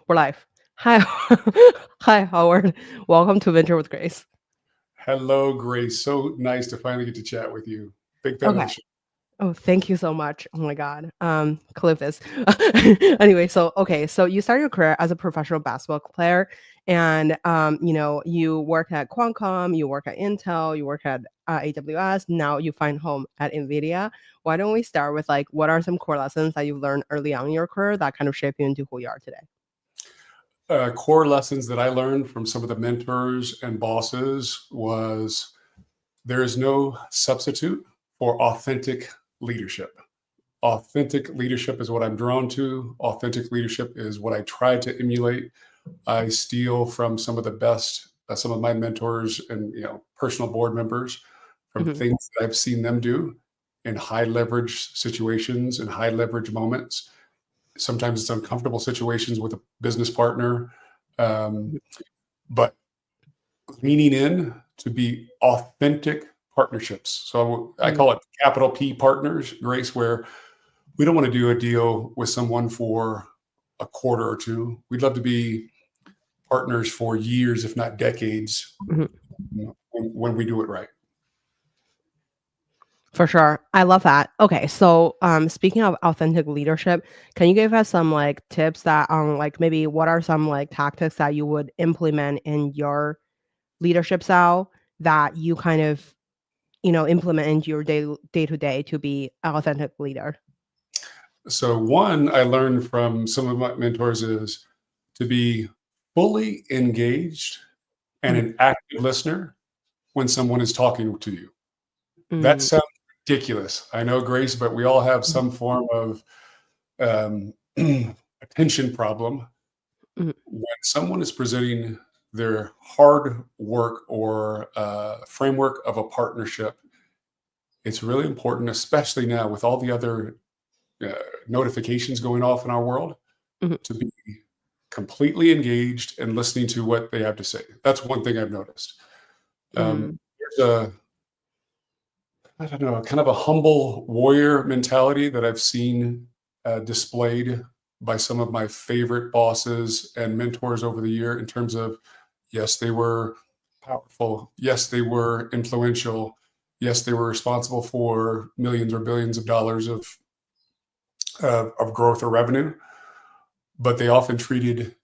We're live. Hi, hi, Howard. Welcome to Venture with Grace. Hello, Grace. So nice to finally get to chat with you. Big fan of the Okay. show. Oh, thank you so much. Oh my God. Cliff is. Anyway, so you started your career as a professional basketball player, and you work at Qualcomm, you work at Intel, you work at AWS. Now you find home at Nvidia. Why don't we start with like what are some core lessons that you learned early on in your career that kind of shape you into who you are today? Core lessons that I learned from some of the mentors and bosses was there is no substitute for authentic leadership. Authentic leadership is what I'm drawn to. Authentic leadership is what I try to emulate. I steal from some of the best, some of my mentors and personal board members from Mhm. things that I've seen them do in high leverage situations and high leverage moments. Sometimes it's uncomfortable situations with a business partner, um, but leaning in to be authentic partnerships. So I Mhm. call it capital P partners, Grace, where we don't want to do a deal with someone for a quarter or two. We'd love to be partners for years, if not decades, Mhm. when we do it right. For sure. I love that. Okay, so speaking of authentic leadership, can you give us some like tips that on like maybe what are some like tactics that you would implement in your leadership style that you kind of, implement into your day to day to be an authentic leader? So, one I learned from some of my mentors is to be fully engaged and Mhm. an active listener when someone is talking to you. That Mm, sounds ridiculous. I know, Grace, but we all have mhm, some form of um, attention problem. mhm, When someone is presenting their hard work or framework of a partnership, it's really important, especially now with all the other uh, notifications going off in our world, mhm, to be completely engaged and listening to what they have to say. That's one thing I've noticed. mm, There's I don't know, kind of a humble warrior mentality that I've seen displayed by some of my favorite bosses and mentors over the year in terms of, yes, they were powerful. Yes, they were influential. Yes, they were responsible for millions or billions of dollars of growth or revenue, but they often treated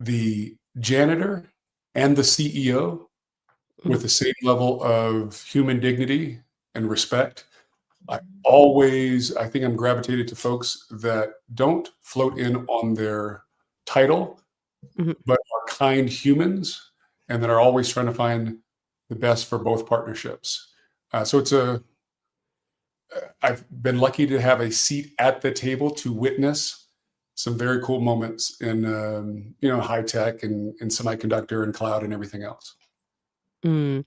the janitor and the CEO mhm, with the same level of human dignity and respect. I think I'm gravitated to folks that don't float in on their title, mhm. but are kind humans and that are always trying to find the best for both partnerships. So I've been lucky to have a seat at the table to witness some very cool moments in, high tech and semiconductor and cloud and everything else. Mm.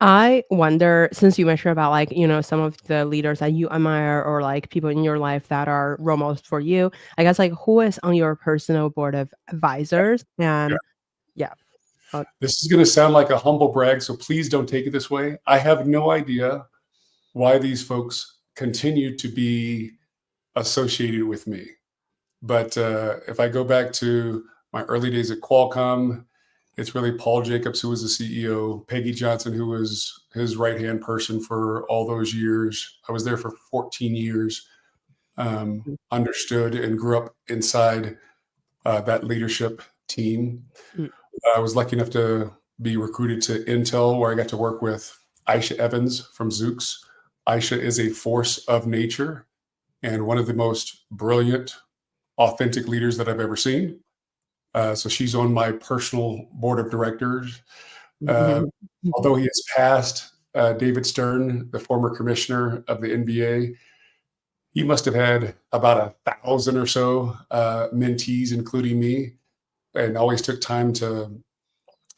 I wonder, since you mentioned about like, some of the leaders that you admire or like people in your life that are role models for you, I guess like who is on your personal board of advisors? Yeah. And yeah. uh, This is going to sound like a humble brag, so please don't take it this way. I have no idea why these folks continue to be associated with me. But if I go back to my early days at Qualcomm, it's really Paul Jacobs, who was the CEO, Peggy Johnson, who was his right hand person for all those years. I was there for 14 years, understood and grew up inside that leadership team. mm, I was lucky enough to be recruited to Intel, where I got to work with Aisha Evans from Zoox. Aisha is a force of nature and one of the most brilliant, authentic leaders that I've ever seen. So she's on my personal board of directors. Uh, mhm, Although he has passed, David Stern, the former commissioner of the NBA, he must have had about 1,000 or so mentees, including me, and always took time to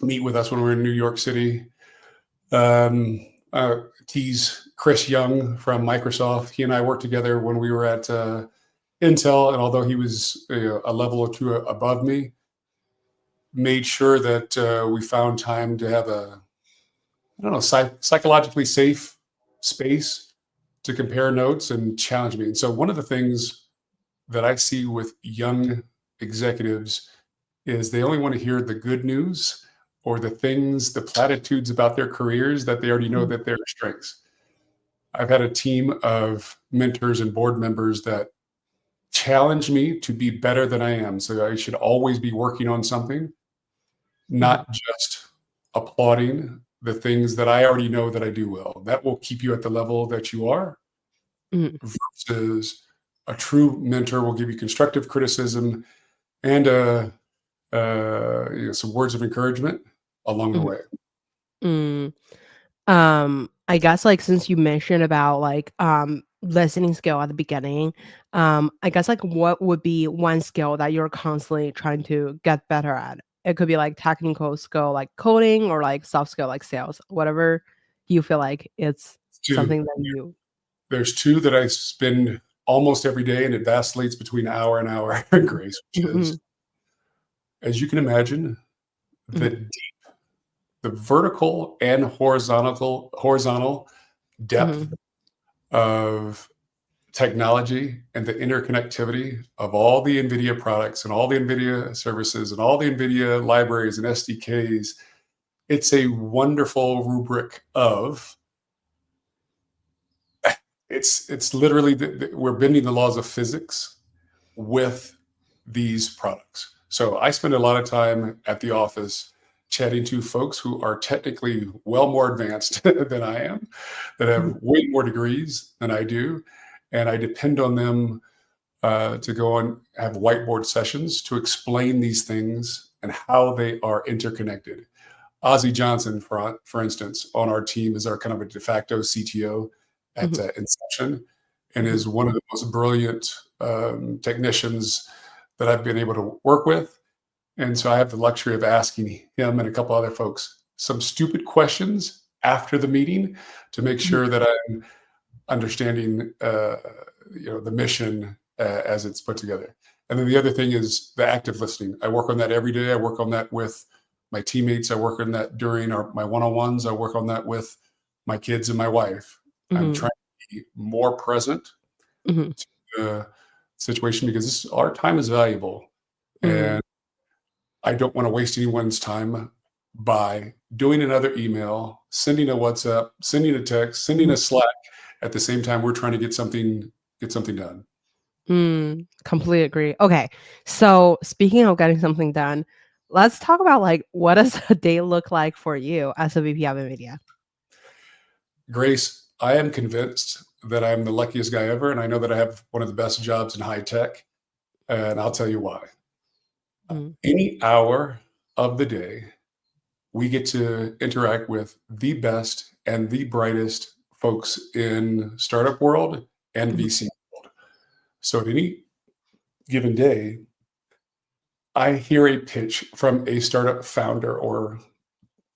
meet with us when we were in New York City. Um, Tease Chris Young from Microsoft. He and I worked together when we were at Intel, and although he was a level or two above me, made sure that we found time to have a, I don't know, psychologically safe space to compare notes and challenge me. And so one of the things that I see with young executives is they only want to hear the good news or the things, the platitudes about their careers that they already know Mhm. that they're strengths. I've had a team of mentors and board members that challenge me to be better than I am. So I should always be working on something, Mhm. not just applauding the things that I already know that I do well. That will keep you at the level that you are, Mhm. versus a true mentor will give you constructive criticism and some words of encouragement along the Mhm. way. Mm. I guess, like, since you mentioned about, like, listening skill at the beginning, I guess, like, what would be one skill that you're constantly trying to get better at? It could be, like, technical skill, like coding, or, like, soft skill, like sales, whatever you feel like it's Two, something that you. there's two that I spend almost every day, and it vacillates between hour and hour, Grace, which is, Mhm. as you can imagine, Mhm. the the vertical and horizontal depth Mhm. of technology and the interconnectivity of all the NVIDIA products and all the NVIDIA services and all the NVIDIA libraries and SDKs. It's a wonderful rubric of it's literally we're bending the laws of physics with these products. So I spend a lot of time at the office chatting to folks who are technically well more advanced than I am, that Mhm. have way more degrees than I do, and I depend on them to go and have whiteboard sessions to explain these things and how they are interconnected. Ozzie Johnson, for instance, on our team is our kind of a de facto CTO at Mhm. Inception, and Mhm. is one of the most brilliant technicians that I've been able to work with. And so I have the luxury of asking him and a couple other folks some stupid questions after the meeting to make Mhm. sure that I'm understanding, the mission as it's put together. And then the other thing is the active listening. I work on that every day. I work on that with my teammates. I work on that during my one-on-ones. I work on that with my kids and my wife. I'm Mhm. trying to be more present Mhm. to the situation because our time is valuable, Mhm. and I don't want to waste anyone's time by doing another email, sending a WhatsApp, sending a text, sending Mhm. a Slack at the same time we're trying to get something done. Completely agree. Okay, so speaking of getting something done, let's talk about, like, what does a day look like for you as a VP of NVIDIA? Grace, I am convinced that I'm the luckiest guy ever, and I know that I have one of the best jobs in high tech, and I'll tell you why. Mm. Any hour of the day, we get to interact with the best and the brightest folks in startup world and Mhm. VC world. So at any given day, I hear a pitch from a startup founder or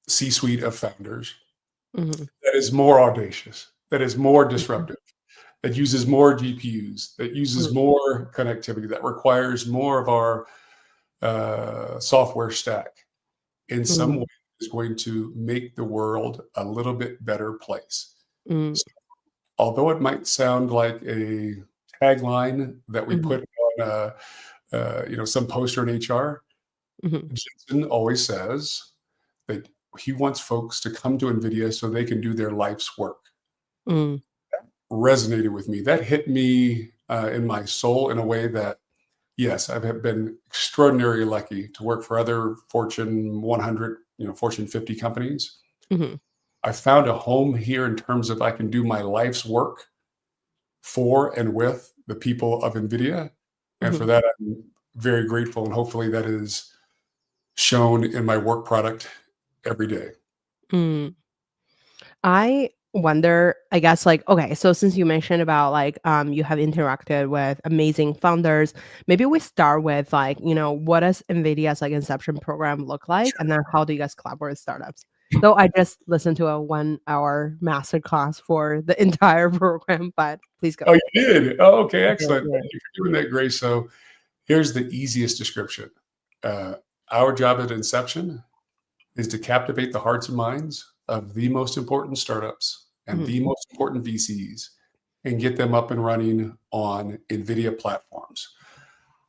C-suite of founders Mhm. that is more audacious, that is more disruptive, that uses more GPUs, that uses Mhm. more connectivity, that requires more of our software stack, in some way Mhm. is going to make the world a little bit better place. Mhm. So, although it might sound like a tagline that we Mhm. put on some poster in HR, Mhm. Jensen always says that he wants folks to come to NVIDIA so they can do their life's work. Mhm. Resonated with me. That hit me in my soul in a way that, yes, I've been extraordinarily lucky to work for other Fortune 100, Fortune 50 companies. Mhm. I found a home here in terms of I can do my life's work for and with the people of NVIDIA. And for Mhm. that, I'm very grateful. And hopefully that is shown in my work product every day. Mhm. I wonder, I guess, like, okay, so since you mentioned about, like, you have interacted with amazing founders, maybe we start with, like, what does NVIDIA's, like, Inception program look like? And then how do you guys collaborate with startups? So I just listened to a 1-hour master class for the entire program, but please go. Oh, you did? Oh, okay, I did, excellent. yeah. Thank you for doing that, Grace. So here's the easiest description. Uh, our job at Inception is to captivate the hearts and minds of the most important startups and Mhm. the most important VCs and get them up and running on NVIDIA platforms.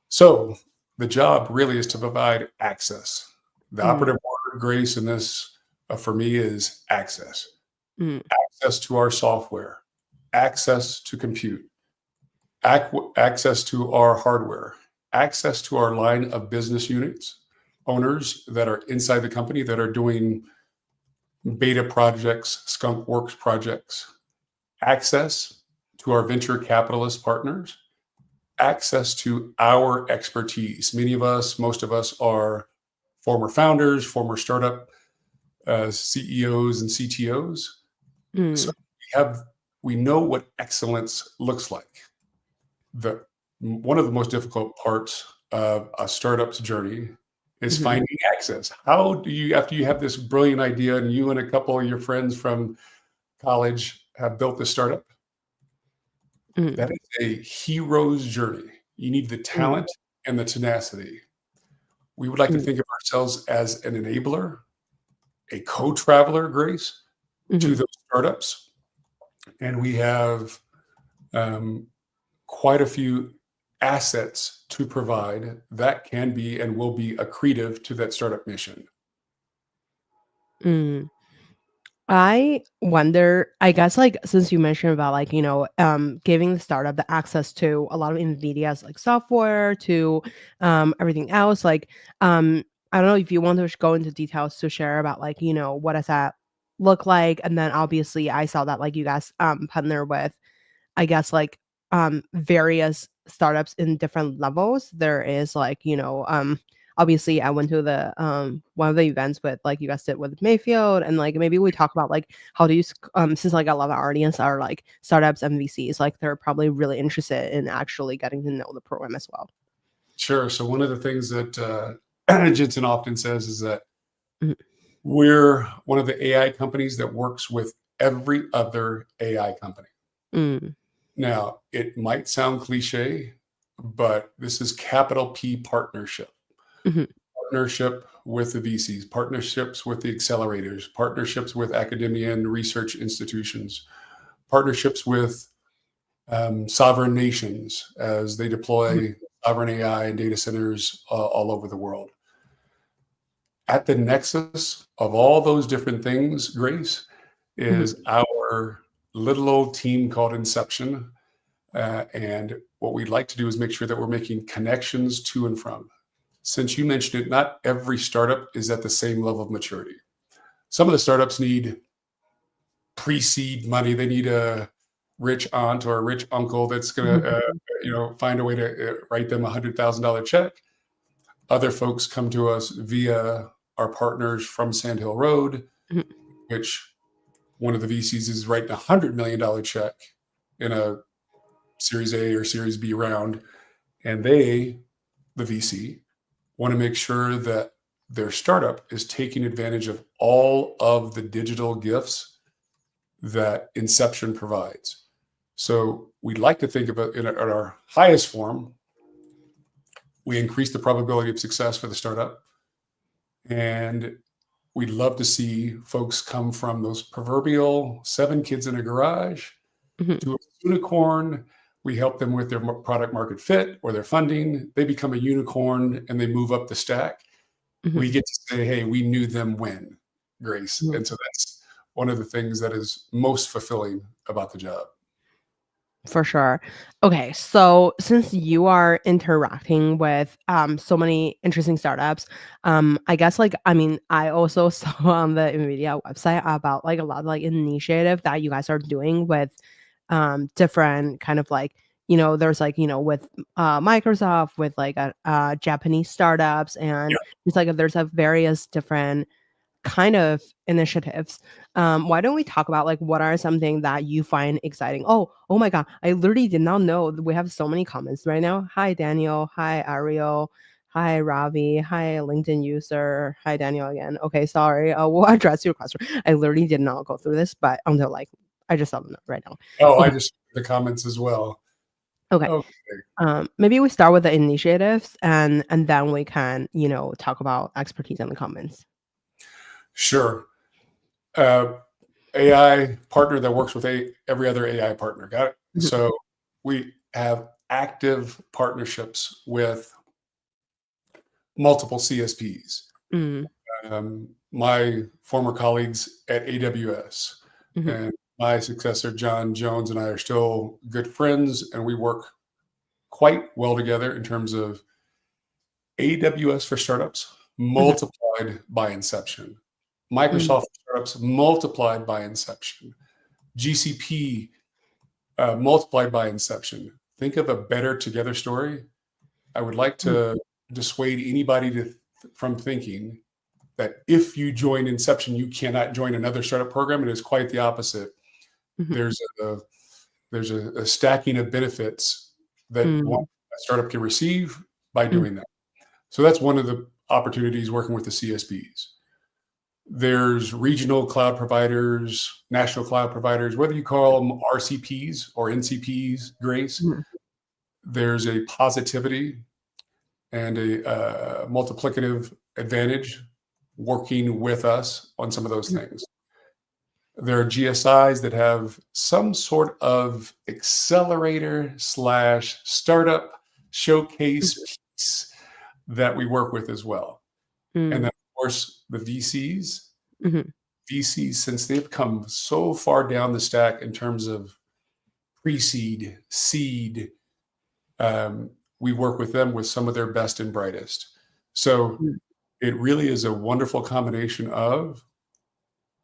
So The job really is to provide access. The Mm, operative word, Grace, in this for me is access. mm, Access to our software, access to compute, access to our hardware, access to our line of business units, owners that are inside the company that are doing beta projects, skunk works projects, access to our venture capitalist partners, access to our expertise. Many of us, most of us are former founders, former startup CEOs and CTOs. So mm, we know what excellence looks like. One of the most difficult parts of a startup's journey is mhm, finding access. How do you, after you have this brilliant idea and you and a couple of your friends from college have built this startup, mm, that is a hero's journey. You need the mm, talent and the tenacity. We would like to mm, think of ourselves as an enabler, a co-traveler, Grace, to mhm. those startups. And we have um, quite a few assets to provide that can be and will be accretive to that startup mission. Mm. I wonder, I guess, like, since you mentioned about, like, giving the startup the access to a lot of NVIDIA's, like, software, to, everything else, like, I don't know if you want to go into details to share about, like, what does that look like? And then, obviously, I saw that, like, you guys, partner with, I guess, like, various startups in different levels. There is, like, obviously, I went to the, one of the events with, like, you guys did with Mayfield, and, like, maybe we talk about, like, how do you since, like, a lot of our audience are, like, startups and VCs, like, they're probably really interested in actually getting to know the program as well. Sure. So one of the things that Jensen often says is that Mhm. we're one of the AI companies that works with every other AI company. Mm, Now, it might sound cliche, but this is capital P partnership. mhm, Partnership with the VCs, partnerships with the accelerators, partnerships with academia and research institutions, partnerships with sovereign nations as they mhm, deploy sovereign AI and data centers all over the world. At the nexus of all those different things, Grace, mhm, is our little old team called Inception. And what we'd like to do is make sure that we're making connections to and from. Since you mentioned it, not every startup is at the same level of maturity. Some of the startups need pre-seed money. They need a rich aunt or a rich uncle that's going to, mhm, find a way to write them $100,000 check. Other folks come to us via our partners from Sand Hill Road, mhm, which one of the VCs is writing $100 million check in a Series A or Series B round, and they, the VC, want to make sure that their startup is taking advantage of all of the digital gifts that Inception provides. So we'd like to think of it in our highest form. We increase the probability of success for the startup. And we'd love to see folks come from those proverbial 7 kids in a garage mhm, to a unicorn. We help them with their product market fit or their funding. They become a unicorn and they move up the stack. We mhm, get to say, hey, we knew them when, Grace. mhm. And so that's one of the things that is most fulfilling about the job. For sure. Okay, so since you are interacting with so many interesting startups, I guess, like, I mean, I also saw on the Nvidia website about, like, a lot of, like, initiative that you guys are doing with different kind of, like, there's, like, with Microsoft, with, like, Japanese startups, and it's like there's a various different kind of initiatives. Why don't we talk about, like, what are something that you find exciting? Oh my God, I literally did not know that we have so many comments right now. Hi, Daniel. Hi, Ariel. Hi, Ravi. Hi, LinkedIn user. Hi, Daniel again. Okay, sorry. We'll address your question. I literally did not go through this, but until, like, I just saw them right now. Oh, I Okay. just the comments as well. Okay. Okay, Maybe we start with the initiatives, and then we can, talk about expertise in the comments. sure. Uh, AI partner that works with every other AI partner. Got it. Mhm, So we have active partnerships with multiple CSPs. Mm, My former colleagues at AWS mhm, and my successor, John Jones, and I are still good friends, and we work quite well together in terms of AWS for startups mhm, multiplied by inception, mm, Microsoft for startups multiplied by inception, GCP multiplied by inception. Think of a better together story. I would like mhm, to dissuade anybody from thinking that if you join Inception, you cannot join another startup program. It is quite the opposite. mhm, There's a there's a stacking of benefits that one mm, startup can receive by mm, doing that. So that's one of the opportunities working with the CSPs. There's regional cloud providers, national cloud providers, whether you call them RCPs or NCPs, Grace. mhm, There's a positivity and a multiplicative advantage working with us on some of those mhm, things. There are GSIs that have some sort of accelerator slash startup showcase piece that we work with as well. And then, mm, of course, the VCs. mhm, VCs, since they've come so far down the stack in terms of pre-seed, seed, um, we work with them with some of their best and brightest. So mm, it really is a wonderful combination of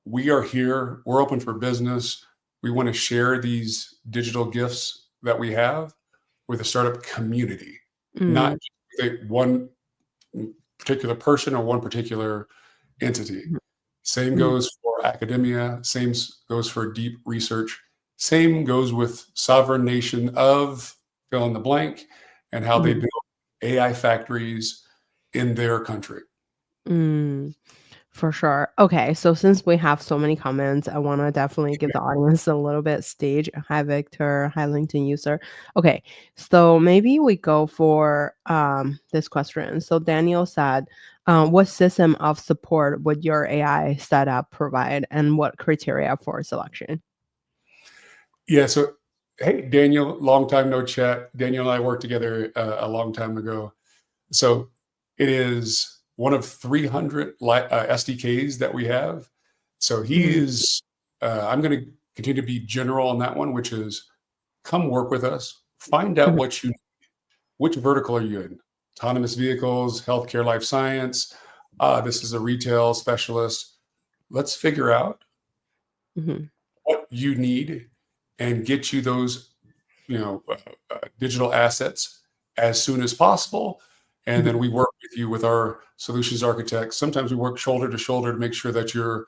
we are here, we're open for business. We want to share these digital gifts that we have with the startup community, not mm, just with one particular person or one particular entity. mhm, Same mhm, goes for academia, same goes for deep research, same goes with sovereign nation of fill in the blank and how they mhm, build AI factories in their country. mm. For sure. Okay, so since we have so many comments, I wanna definitely give the audience a little bit stage. Hi, Victor. Hi, LinkedIn user. Okay, so maybe we go for this question. So Daniel said, "What system of support would your AI setup provide, and what criteria for selection?" Yeah. So, hey, Daniel, long time no chat. Daniel and I worked together a long time ago. So, it is one of 300 SDKs that we have. So, he Mhm, is, I'm going to continue to be general on that one, which is come work with us, find out mhm, what you, which vertical are you in? Autonomous vehicles, healthcare, life science. This is a retail specialist. Let's figure out mhm, what you need and get you those digital assets as soon as possible. And then mhm, we work with you with our solutions architects. Sometimes we work shoulder to shoulder to make sure that you're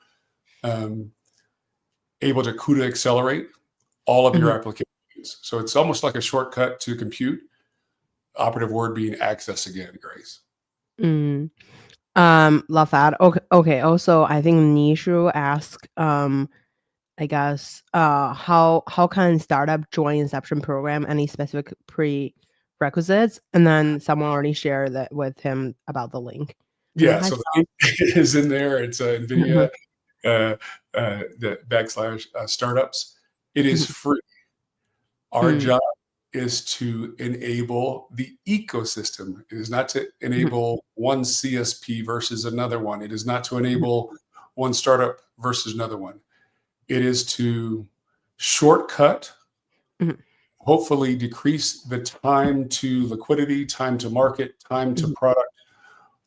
um, able to CUDA accelerate all of your mhm, applications. So it's almost like a shortcut to compute. Operative word being access again, Grace. mm. Love that. Okay, also, I think Nishu asked, I guess, how can startup join Inception program? Any specific prerequisites? And then someone already shared that with him about the link. And then Yeah, hi, so the Sal. link is in there. It's Nvidia the backslash startups. It is free. Our Mm, job is to enable the ecosystem. It is not to mhm, enable one CSP versus another one. It is not to mhm, enable one startup versus another one. It is to shortcut, mhm, hopefully decrease the time to liquidity, time to market, time to mhm, product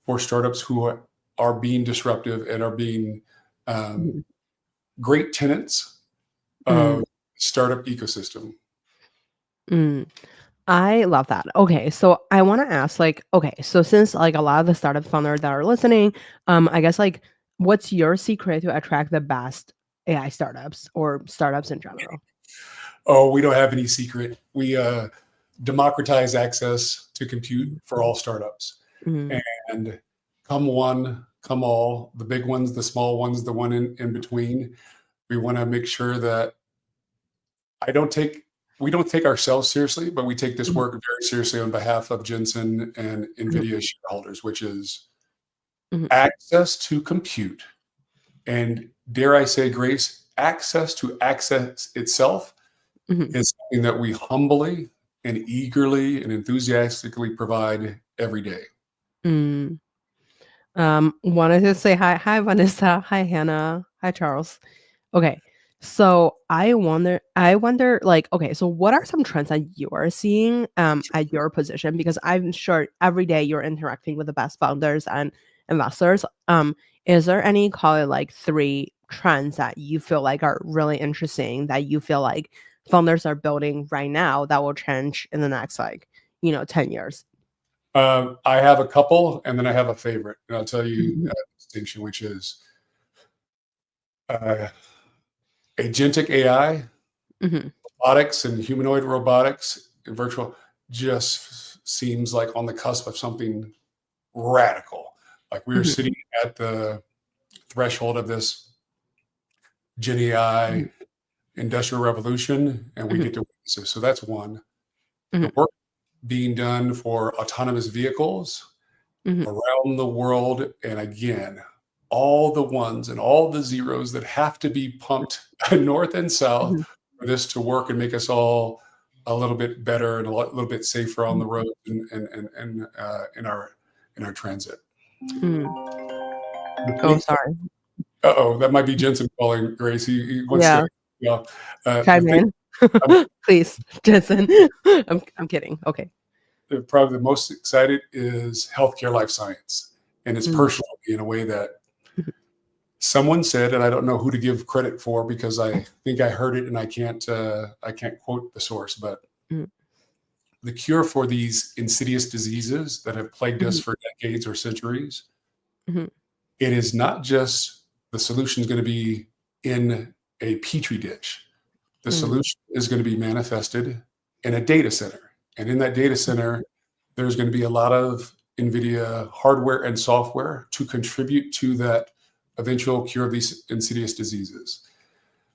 for startups who are being disruptive and are being um, mhm, great tenants mm, of startup ecosystem. mm. I love that. Okay, so I wanna ask, like, okay, so since, like, a lot of the startup founders that are listening, I guess, like, what's your secret to attract the best AI startups or startups in general? Oh, we don't have any secret. We democratize access to compute Mhm, for all startups. mhm, And come one, come all, the big ones, the small ones, the one in between. We want to make sure that I don't take we don't take ourselves seriously, but we take this mhm, work very seriously on behalf of Jensen and mhm, Nvidia shareholders, which is mhm, access to compute. And dare I say, Grace, access to access itself mhm. is something that we humbly and eagerly and enthusiastically provide every day. Mm. Wanted to say hi. Hi, Vanessa. Hi, Hannah. Hi, Charles. Okay. So I wonder, like, okay, so what are some trends that you are seeing at your position? Because I'm sure every day you're interacting with the best founders and investors. Is there any, call it, like, three trends that you feel like are really interesting that you feel like founders are building right now that will change in the next, like, 10 years? I have a couple, and then I have a favorite, and I'll tell you Mhm, distinction, which is uh, agentic AI, mhm, robotics, and humanoid robotics and virtual just seems like on the cusp of something radical. Like we are mhm, sitting at the threshold of this Gen AI mhm, industrial revolution, and we mhm, get to witness it. So that's one. mhm, The work being done for autonomous vehicles mhm, around the world. And again, all the ones and all the zeros that have to be pumped north and south mhm, for this to work and make us all a little bit better and little bit safer on mhm, the road and in our transit. mhm. The Oh, police. sorry. Uh-oh, that might be Jensen calling, Grace. He wants to. Yeah, Yeah, the chime thing. in. I'm Please, Jensen. I'm kidding. Okay. probably the most excited is healthcare life science, and it's Mm, personal in a way that mhm, someone said, and I don't know who to give credit for because I think I heard it and I can't quote the source, but mhm, the cure for these insidious diseases that have plagued us mhm, for decades or centuries, mhm, it is not just the solution is going to be in a petri dish. The mm, solution is going to be manifested in a data center. And in that data center, there's going to be a lot of NVIDIA hardware and software to contribute to that eventual cure of these insidious diseases.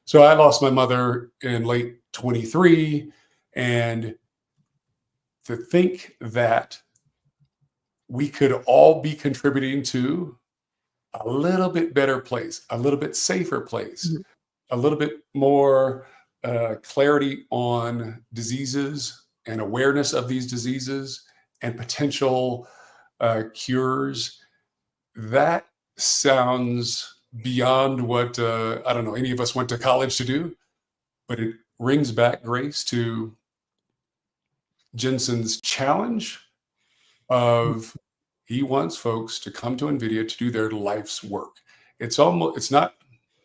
So I lost my mother in late 23. And to think that we could all be contributing to a little bit better place, a little bit safer place, mhm, a little bit more clarity on diseases and awareness of these diseases and potential cures. That sounds beyond what I don't know any of us went to college to do, but it rings back, Grace, to Jensen's challenge mhm, of he wants folks to come to NVIDIA to do their life's work. It's not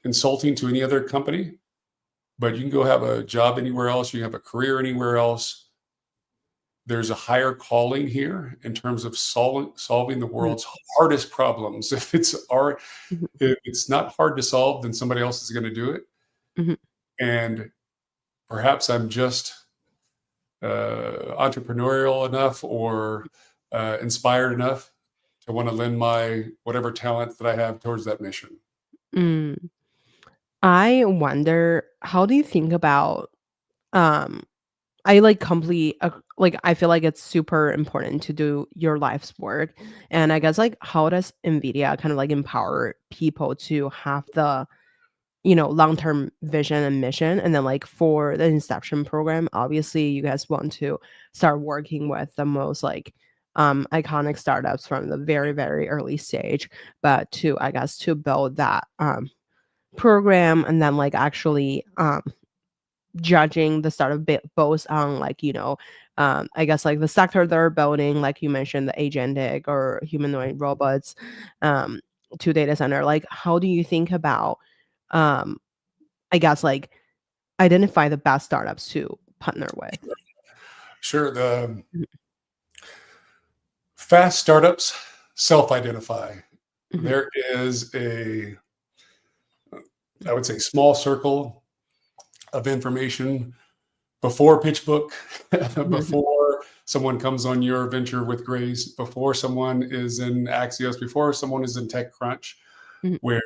insulting to any other company, but you can go have a job anywhere else, you can have a career anywhere else. There's a higher calling here in terms of solving the mhm, world's hardest problems. mhm, If it's not hard to solve, then somebody else is going to do it. mhm, And perhaps I'm just entrepreneurial enough or inspired enough to want to lend my whatever talent that I have towards that mission. mm. I wonder, how do you think about, um I, like, like, I feel like it's super important to do your life's work, and I guess, like, how does NVIDIA kind of, like, empower people to have the, long-term vision and mission? And then, like, for the Inception program, obviously, you guys want to start working with the most, like, iconic startups from the very, very early stage, but I guess, to build that, program and then, like, actually, judging the startup both on, like, I guess, like, the sector they're building, like you mentioned, the agentic or humanoid robots, um, to data center. Like, how do you think about, um, I guess, like, identify the best startups to partner with? Sure, the fast startups self-identify. Mhm, There is I would say, small circle of information before PitchBook, mhm, before someone comes on your venture with Grace, before someone is in Axios, before someone is in TechCrunch, mhm, where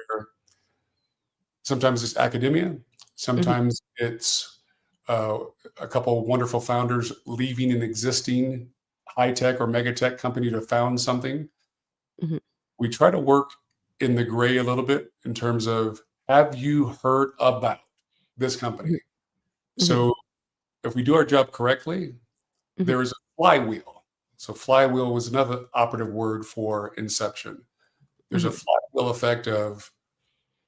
sometimes it's academia, mhm, sometimes it's uh, a couple of wonderful founders leaving an existing high tech or mega tech company to found something. mhm, We try to work in the gray a little bit in terms of have you heard about this company? mhm, mhm, So if we do our job correctly, mhm, there is a flywheel. So flywheel was another operative word for inception. There's a flywheel effect of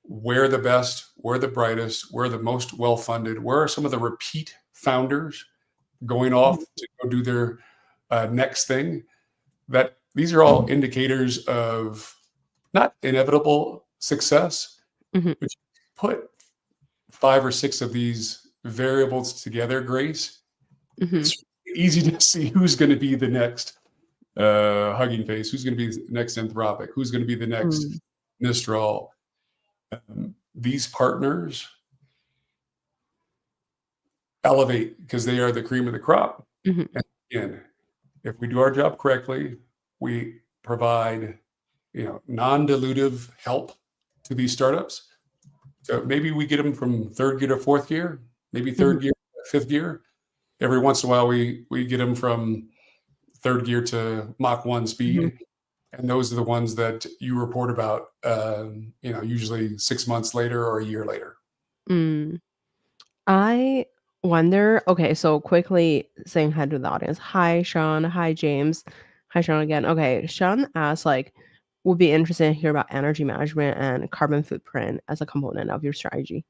where the best, where the brightest, where the most well-funded, where are some of the repeat founders going off to go do their next thing. That these are all indicators of not inevitable success, Mhm. but you put 5 or 6 of these variables together, Grace, Mhm. it's easy to see who's going to be the next Hugging Face, who's going to be the next Anthropic, who's going to be the next Mm. Mistral. These partners elevate because they are the cream of the crop. Mhm. And again, if we do our job correctly, we provide, non-dilutive help to these startups. So maybe we get them from third gear to fourth gear, maybe Mhm. third gear to fifth gear. Every once in a while, we get them from third gear to Mach 1 Mhm. speed. And those are the ones that you report about, usually 6 months later or a year later. Mm. I wonder, okay, so quickly saying hi to the audience. Hi, Sean. Hi, James. Hi, Sean again. Okay, Sean asked, like, would be interested to hear about energy management and carbon footprint as a component of your strategy.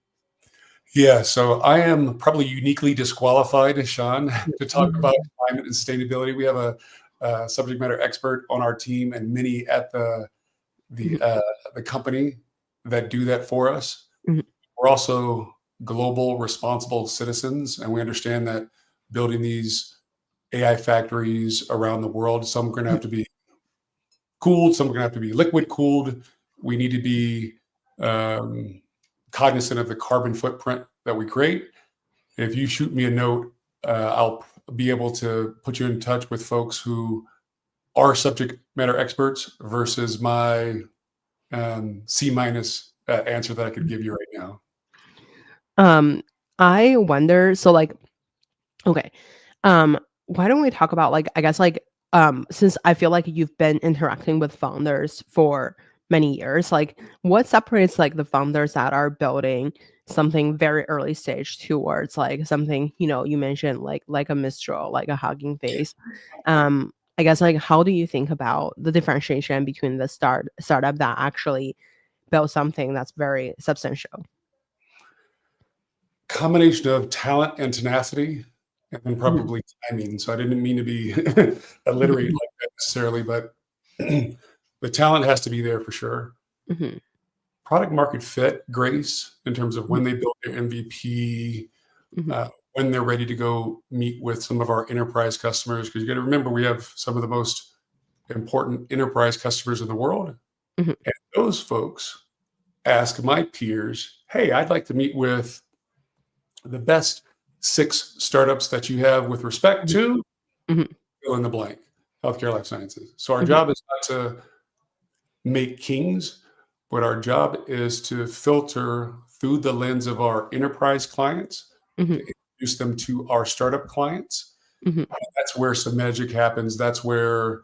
Yeah, so I am probably uniquely disqualified, Sean, to talk about Mhm. climate and sustainability. We have a subject matter expert on our team and many at the Mhm. uh, the company that do that for us. Mhm. We're also global responsible citizens, and we understand that building these AI factories around the world, some are going to have to be cooled, some are going to have to be liquid cooled. We need to be um, cognizant of the carbon footprint that we create. If you shoot me a note, I'll be able to put you in touch with folks who are subject matter experts versus my C minus answer that I could give you right now. Um, I wonder, so like, okay, why don't we talk about like, I guess like, since I feel like you've been interacting with founders for many years, like what separates like the founders that are building something very early stage towards like something, you mentioned like a Mistral, like a Hugging Face. I guess like how do you think about the differentiation between the startup that actually built something that's very substantial? Combination of talent and tenacity, and then Mhm. probably timing. So I didn't mean to be illiterate Mhm. like that necessarily, but the talent has to be there for sure. Mhm. Product market fit, Grace, in terms of Mhm. when they build their MVP, Mhm. when they're ready to go meet with some of our enterprise customers. Because you got to remember, we have some of the most important enterprise customers in the world. Mhm. And those folks ask my peers, hey, I'd like to meet with the best 6 startups that you have with respect Mhm. to Mhm. fill in the blank, healthcare, life sciences. So our Mhm. job is not to make kings, but our job is to filter through the lens of our enterprise clients to Mhm. introduce them to our startup clients. Mhm. That's where some magic happens. That's where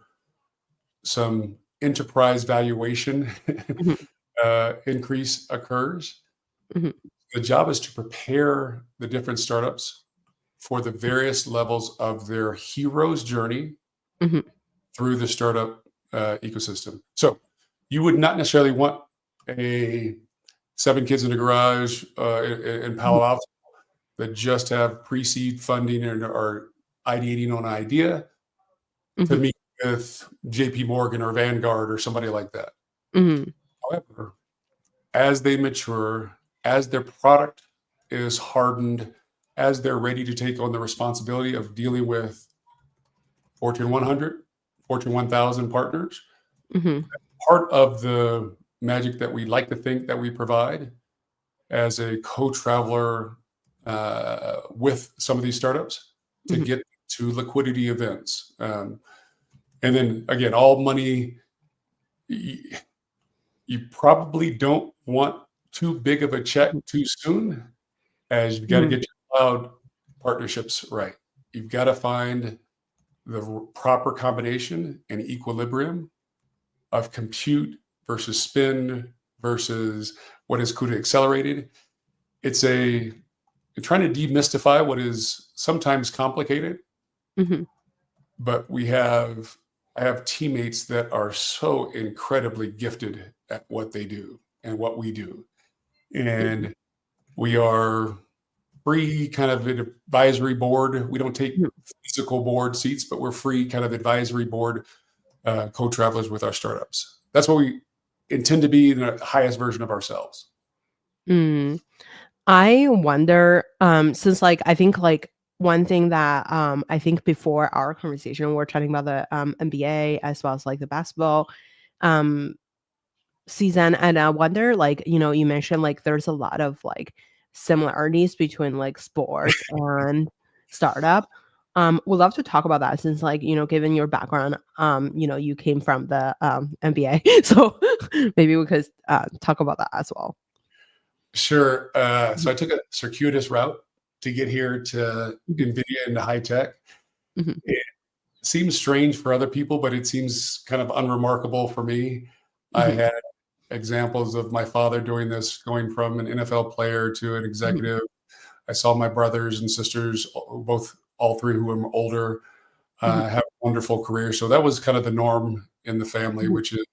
some enterprise valuation Mhm. increase occurs. Mhm. The job is to prepare the different startups for the various levels of their hero's journey Mhm. through the startup ecosystem. So you would not necessarily want a 7 kids in a garage in Mhm. Palo Alto that just have pre-seed funding and are ideating on an idea to Mhm. meet with JP Morgan or Vanguard or somebody like that. Mhm. However, as they mature, as their product is hardened, as they're ready to take on the responsibility of dealing with Fortune 100, Fortune 1000 partners, Mhm. part of the magic that we like to think that we provide as a co-traveler with some of these startups to Mhm. get to liquidity events. And then again, all money, you probably don't want too big of a check too soon, as you've got to Mhm. get your cloud partnerships right. You've got to find the proper combination and equilibrium of compute versus spin versus what is CUDA accelerated. It's a trying to demystify what is sometimes complicated, Mhm. but we have I have teammates that are so incredibly gifted at what they do and what we do. Mhm, And we are free kind of an advisory board. We don't take mhm. physical board seats, but we're free kind of advisory board co-travelers with our startups. That's what we intend to be in the highest version of ourselves. Mm. I wonder, since like I think like one thing that I think before our conversation we're chatting about the NBA as well as like the basketball um season, and I wonder like, you mentioned like there's a lot of like similarities between like sports and startup. Would love to talk about that since like, given your background, you came from the NBA. So maybe we could talk about that as well. Sure. So Mhm, I took a circuitous route to get here to mhm, Nvidia and to high tech. mhm, It seems strange for other people, but it seems kind of unremarkable for me. I mhm, had examples of my father doing this, going from an NFL player to an mhm, executive. I saw my brothers and sisters, both all three who are older, mhm, have wonderful careers. So that was kind of the norm in the family, mhm, which is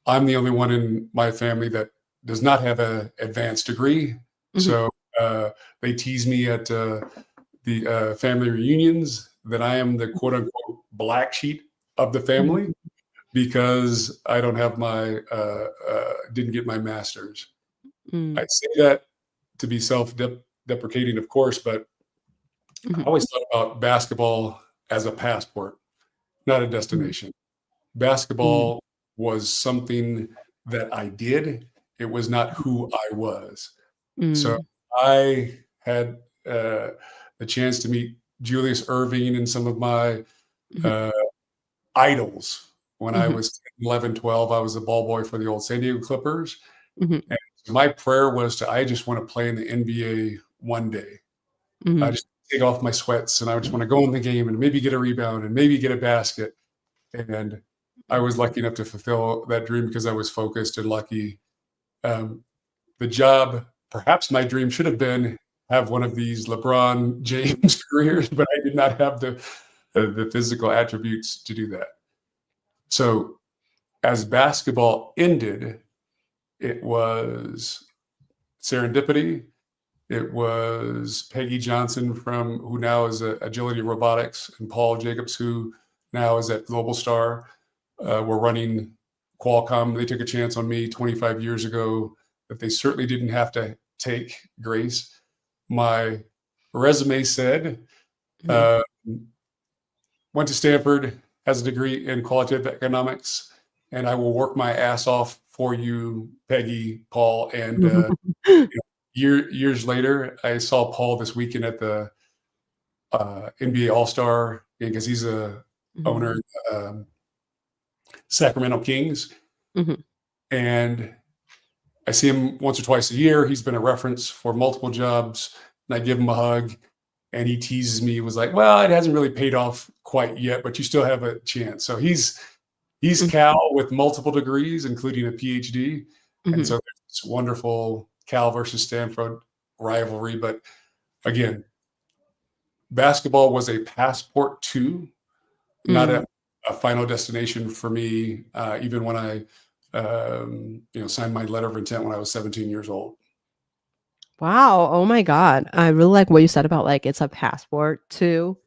I'm the only one in my family that does not have an advanced degree. mhm, So they tease me at the family reunions that I am the quote unquote black sheep of the mhm, family because I don't have my didn't get my master's. I mm, say that to be self-deprecating, of course, but I mhm, always thought about basketball as a passport, not a mm, destination. mm, Basketball was something that I did. It was not who I was. So mm, I had the chance to meet Julius Irving and some of my mhm, uh, idols when I mhm, was 10, 11, 12. I was a ball boy for the old San Diego Clippers. mhm, And my prayer was I just want to play in the NBA one day. I mhm, just take off my sweats and I just want to go in the game and maybe get a rebound and maybe get a basket. And I was lucky enough to fulfill that dream because I was focused and lucky. Um, the job, perhaps my dream should have been have one of these LeBron James careers, but I did not have the physical attributes to do that. So as basketball ended, it was serendipity. It was Peggy Johnson from who now is at Agility Robotics and Paul Jacobs, who now is at Global Star. We're running Qualcomm. They took a chance on me 25 years ago that they certainly didn't have to take, Grace. My resume said, mhm, uh, went to Stanford, has a degree in qualitative economics, and I will work my ass off for you, Peggy, Paul. And years later, I saw Paul this weekend at the NBA All Star because he's a mhm, owner um, Sacramento Kings, mhm, and I see him once or twice a year. He's been a reference for multiple jobs, and I give him a hug, and he teases me. He was like, "Well, it hasn't really paid off quite yet, but you still have a chance." So he's mhm, Cal with multiple degrees, including a PhD, and so mhm, there's this wonderful Cal versus Stanford rivalry. But again, basketball was a passport to, not mm. a final destination for me. Even when I, signed my letter of intent when I was 17 years old. Wow, oh my god. I really like what you said about, like, it's a passport to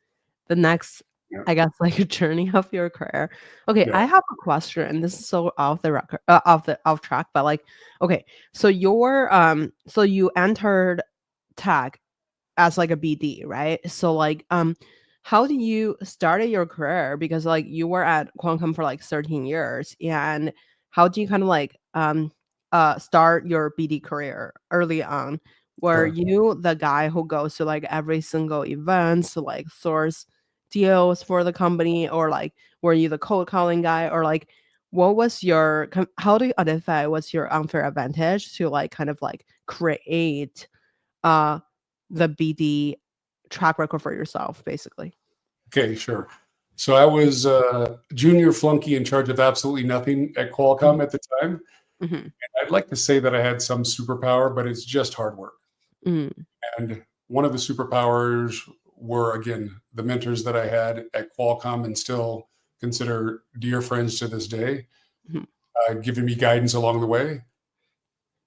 the next, Yeah, I guess, like, journey of your career. Okay, yeah, I have a question, and this is so off the record off track, but, like, okay, so you entered tech as like a BD, right? So like how did you started your career? Because like you were at Qualcomm for like 13 years, and how do you kind of like start your BD career early on? Were sure. you the guy who goes to like every single event to like source deals for the company, or like were you the cold calling guy, or like what was your how do you identify what's your unfair advantage to like kind of like create uh the BD track record for yourself, basically. Okay, sure. So I was a junior flunky in charge of absolutely nothing at Mhm, Qualcomm at the time. mhm, I'd like to say that I had some superpower, but it's just hard work. mm, And one of the superpowers were, again, the mentors that I had at Qualcomm and still consider dear friends to this day, Mhm. giving me guidance along the way.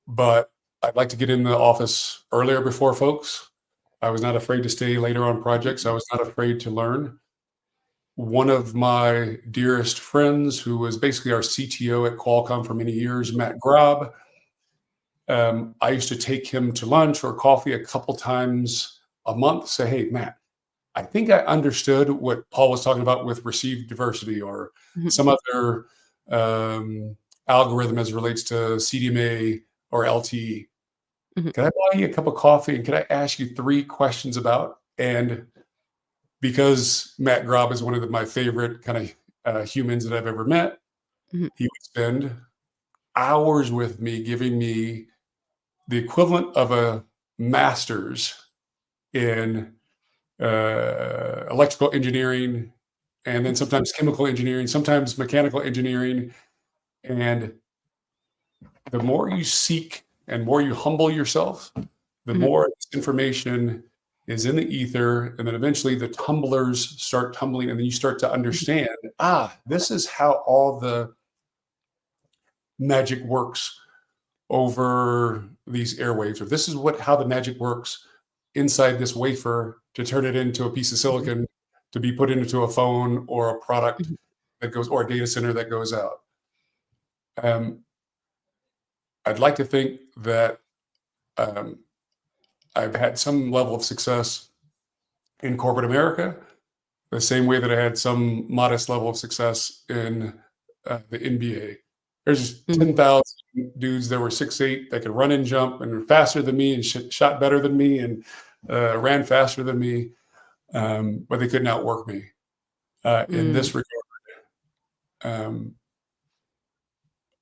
But I'd like to get in the office earlier before folks. I was not afraid to stay later on projects. I was not afraid to learn. One of my dearest friends, who was basically our CTO at Qualcomm for many years, Matt Grob, I used to take him to lunch or coffee a couple times a month, say, hey, Matt, I think I understood what Paul was talking about with received diversity or Mhm. some other algorithm as it relates to CDMA or LTE. Mhm. Can I buy you a cup of coffee and can I ask you 3 questions about? And because Matt Grob is one of my favorite kind of humans that I've ever met, Mhm. he would spend hours with me, giving me the equivalent of a master's in electrical engineering, and then sometimes chemical engineering, sometimes mechanical engineering. And the more you seek and more you humble yourself, the Mhm. more this information is in the ether. And then eventually the tumblers start tumbling, and then you start to Mhm. understand, this is how all the magic works over these airwaves, or this is how the magic works inside this wafer to turn it into a piece of Mhm. silicon to be put into a phone or a product Mhm. that goes, or a data center that goes out. Um, I'd like to think that um, I've had some level of success in corporate America, the same way that I had some modest level of success in the NBA. There's Mhm. 10,000 dudes that were 6'8" that could run and jump and were faster than me and shot better than me and ran faster than me, but they couldn't outwork me. In Mm. this regard, um,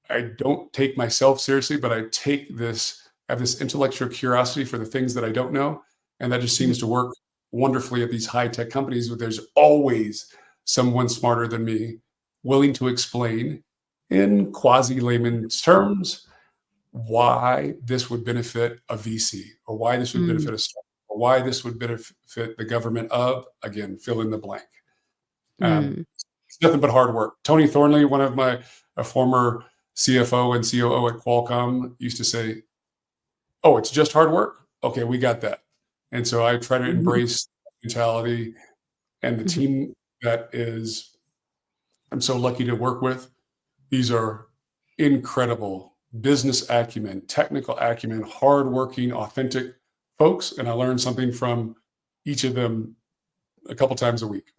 I don't take myself seriously, but I have this intellectual curiosity for the things that I don't know. And that just Mhm. seems to work wonderfully at these high tech companies where there's always someone smarter than me willing to explain in quasi layman's terms why this would benefit a VC or why this would Mm. benefit a startup or why this would benefit the government of, again, fill in the blank. Um, Mm. it's nothing but hard work. Tony Thornley, one of a former CFO and COO at Qualcomm, used to say, "Oh, it's just hard work. Okay, we got that." And so I try to Mhm. embrace mentality and the Mhm. team that is I'm so lucky to work with. These are incredible business acumen, technical acumen, hardworking, authentic folks, and I learn something from each of them a couple times a week.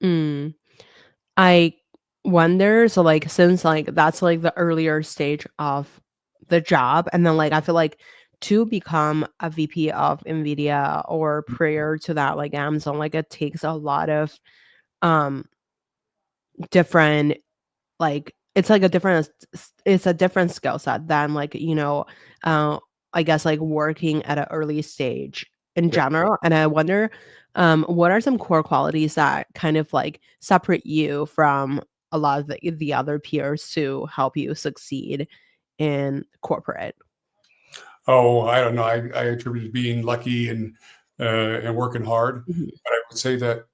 Mm. I wonder, so, like, since, like, that's, like, the earlier stage of the job, and then, like, I feel like to become a VP of Nvidia or prior to that, like, Amazon, like, it takes a lot of, um, different, like it's like a different it's a different skill set than, like, uh, I guess, like, working at an early stage in Yeah. general, and I wonder, what are some core qualities that kind of, like, separate you from a lot of the other peers to help you succeed in corporate? Oh, I don't know. I attribute it to being lucky and working hard. Mhm. But I would say that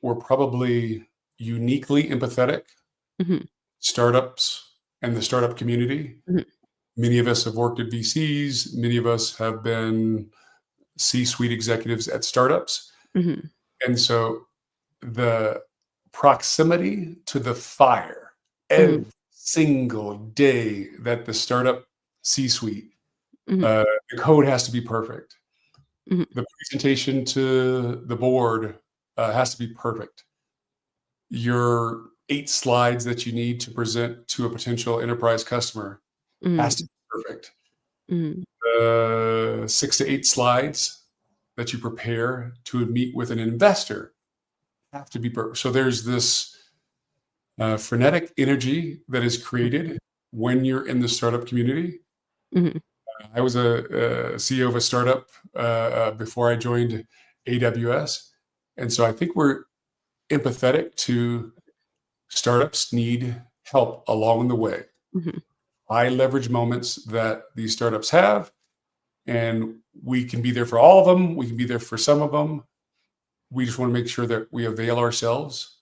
we're probably uniquely empathetic Mhm. startups and the startup community. Mhm. Many of us have worked at VCs. Many of us have been C-suite executives at startups. Mhm. And so the proximity to the fire Mhm. every single day that the startup C-suite, Mhm. the code has to be perfect. Mhm. The presentation to the board has to be perfect. Your 8 slides that you need to present to a potential enterprise customer has to Mhm. be perfect. Mhm. 6 to 8 slides that you prepare to meet with an investor have to be perfect. So there's this frenetic energy that is created when you're in the startup community. Mhm. I was a CEO of a startup before I joined AWS. And so I think we're empathetic to startups need help along the way. Mhm. High leverage moments that these startups have, and we can be there for all of them. We can be there for some of them. We just want to make sure that we avail ourselves